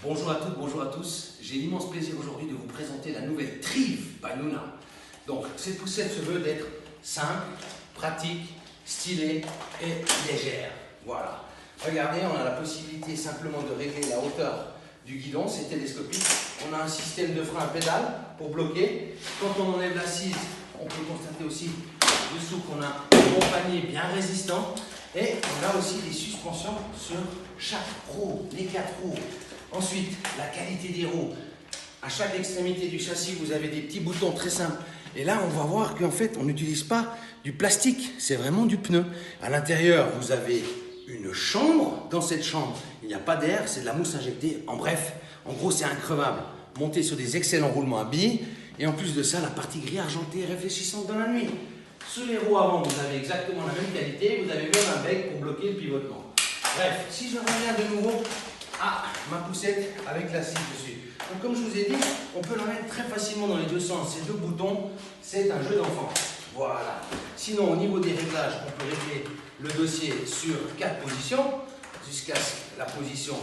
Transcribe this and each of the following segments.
Bonjour à toutes, bonjour à tous. J'ai l'immense plaisir aujourd'hui de vous présenter la nouvelle Thrive by Nuna. Donc, cette poussette se veut d'être simple, pratique, stylée et légère. Voilà. Regardez, on a la possibilité simplement de régler la hauteur du guidon, c'est télescopique. On a un système de frein à pédale pour bloquer. Quand on enlève l'assise, on peut constater aussi dessous qu'on a un bon panier bien résistant. Et on a aussi des suspensions sur chaque roue, les 4 roues. Ensuite, la qualité des roues. À chaque extrémité du châssis, vous avez des petits boutons très simples. Et là, on va voir qu'en fait, on n'utilise pas du plastique, c'est vraiment du pneu. À l'intérieur, vous avez une chambre. Dans cette chambre, il n'y a pas d'air, c'est de la mousse injectée. En bref, en gros, c'est increvable. Monté sur des excellents roulements à billes. Et en plus de ça, la partie gris argenté réfléchissante dans la nuit. Sous les roues avant, vous avez exactement la même qualité. Vous avez même un bec pour bloquer le pivotement. Bref, si je reviens de nouveau à ma poussette avec l'assise dessus. Donc comme je vous ai dit, on peut la mettre très facilement dans les deux sens. Ces deux boutons, c'est un jeu d'enfant. Voilà. Sinon, au niveau des réglages, on peut régler le dossier sur 4 positions, jusqu'à la position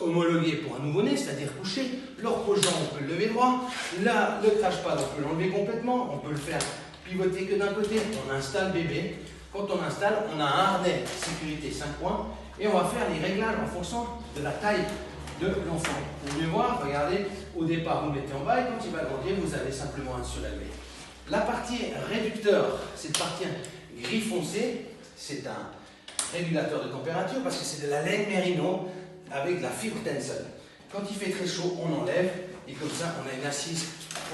homologuée pour un nouveau-né, c'est-à-dire couché. Le repose-jambe, on peut le lever droit. Là, le crash-pad, on peut l'enlever complètement. On peut le faire pivoter que d'un côté. On installe bébé. Quand on installe, on a un harnais sécurité 5 points. Et on va faire les réglages en fonction de la taille de l'enfant. Pour mieux voir, regardez, au départ, vous le mettez en bas et quand il va grandir, vous avez simplement un surélevé. La partie réducteur, cette partie gris foncé, c'est un régulateur de température parce que c'est de la laine mérino avec de la fibre Tencel. Quand il fait très chaud, on enlève et comme ça, on a une assise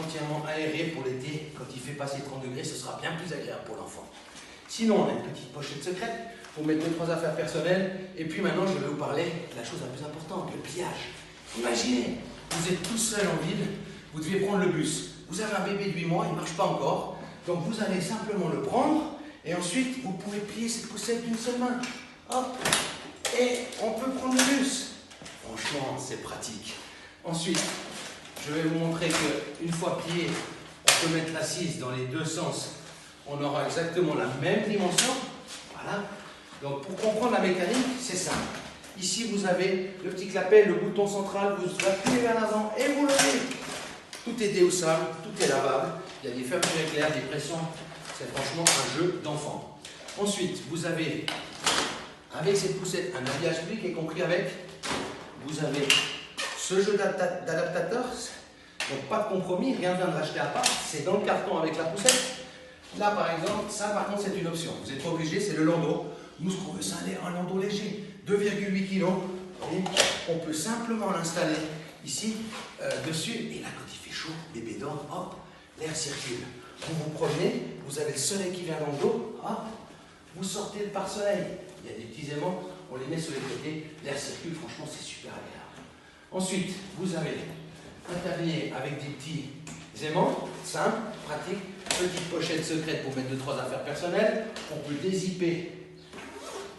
entièrement aérée pour l'été. Quand il fait passer 30 degrés, ce sera bien plus agréable pour l'enfant. Sinon, on a une petite pochette secrète pour mettre 2-3 affaires personnelles. Et puis maintenant, je vais vous parler de la chose la plus importante, le pliage. Imaginez, vous êtes tout seul en ville, vous devez prendre le bus. Vous avez un bébé de 8 mois, il ne marche pas encore. Donc vous allez simplement le prendre et ensuite, vous pouvez plier cette poussette d'une seule main. Hop, et on peut prendre le bus. Franchement, c'est pratique. Ensuite, je vais vous montrer qu'une fois plié, on peut mettre l'assise dans les deux sens. On aura exactement la même dimension. Voilà. Donc pour comprendre la mécanique, c'est simple. Ici, vous avez le petit clapet, le bouton central, vous appuyez vers l'avant et vous levez. Tout est déhaussable, tout est lavable. Il y a des fermetures éclairs, des pressions. C'est franchement un jeu d'enfant. Ensuite, vous avez, avec cette poussette, un habillage public et compris avec, vous avez ce jeu d'adaptateur. Donc pas de compromis, rien ne vient de l'acheter à part. C'est dans le carton avec la poussette. Là, par exemple, ça, par contre, c'est une option. Vous n'êtes pas obligé, c'est le landau. Nous, ce qu'on veut, c'est un landau léger, 2,8 kg. On peut simplement l'installer ici, dessus. Et là, quand il fait chaud, bébé dort, hop, l'air circule. Vous vous promenez, vous avez le soleil qui vient dans le dos, hop, vous sortez le pare-soleil. Il y a des petits aimants, on les met sur les côtés, l'air circule, franchement, c'est super agréable. Ensuite, vous avez un tablier avec des petits aimants, simple, pratique. Petite pochette secrète pour mettre 2-3 affaires personnelles. On peut dézipper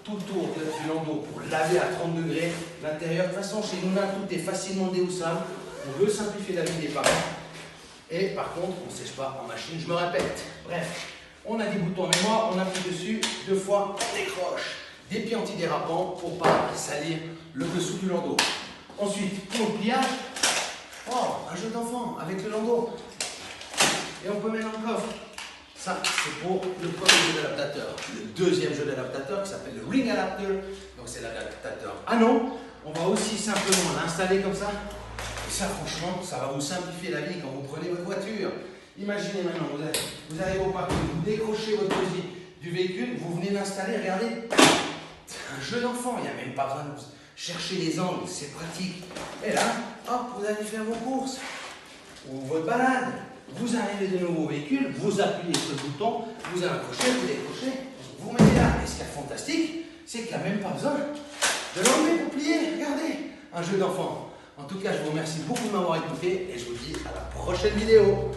tout le tour du landau pour laver à 30 degrés l'intérieur. De toute façon, chez Nuna, tout est facilement déhaussable. On veut simplifier la vie des parents. Et par contre, on ne sèche pas en machine, je me répète. Bref, on a des boutons en mémoire, on appuie dessus, 2 fois, on décroche. Des pieds antidérapants pour ne pas salir le dessous du landau. Ensuite, pour le pliage, un jeu d'enfant avec le landau. Et on peut mettre dans le coffre. Ça, c'est pour le premier jeu d'adaptateur. Le deuxième jeu d'adaptateur qui s'appelle le Ring Adapter. Donc c'est l'adaptateur anneau. On va aussi simplement l'installer comme ça. Et ça, franchement, ça va vous simplifier la vie quand vous prenez votre voiture. Imaginez maintenant, vous avez vos parcours, vous décrochez votre fusil du véhicule, vous venez l'installer, regardez. C'est un jeu d'enfant, il n'y a même pas besoin de chercher les angles, c'est pratique. Et là, hop, vous allez faire vos courses ou votre balade. Vous arrivez de nouveau au véhicule, vous appuyez sur le bouton, vous accrochez, vous décrochez, vous mettez là. Et ce qui est fantastique, c'est qu'il n'y a même pas besoin de l'enlever pour plier. Regardez, un jeu d'enfant. En tout cas, je vous remercie beaucoup de m'avoir écouté et je vous dis à la prochaine vidéo.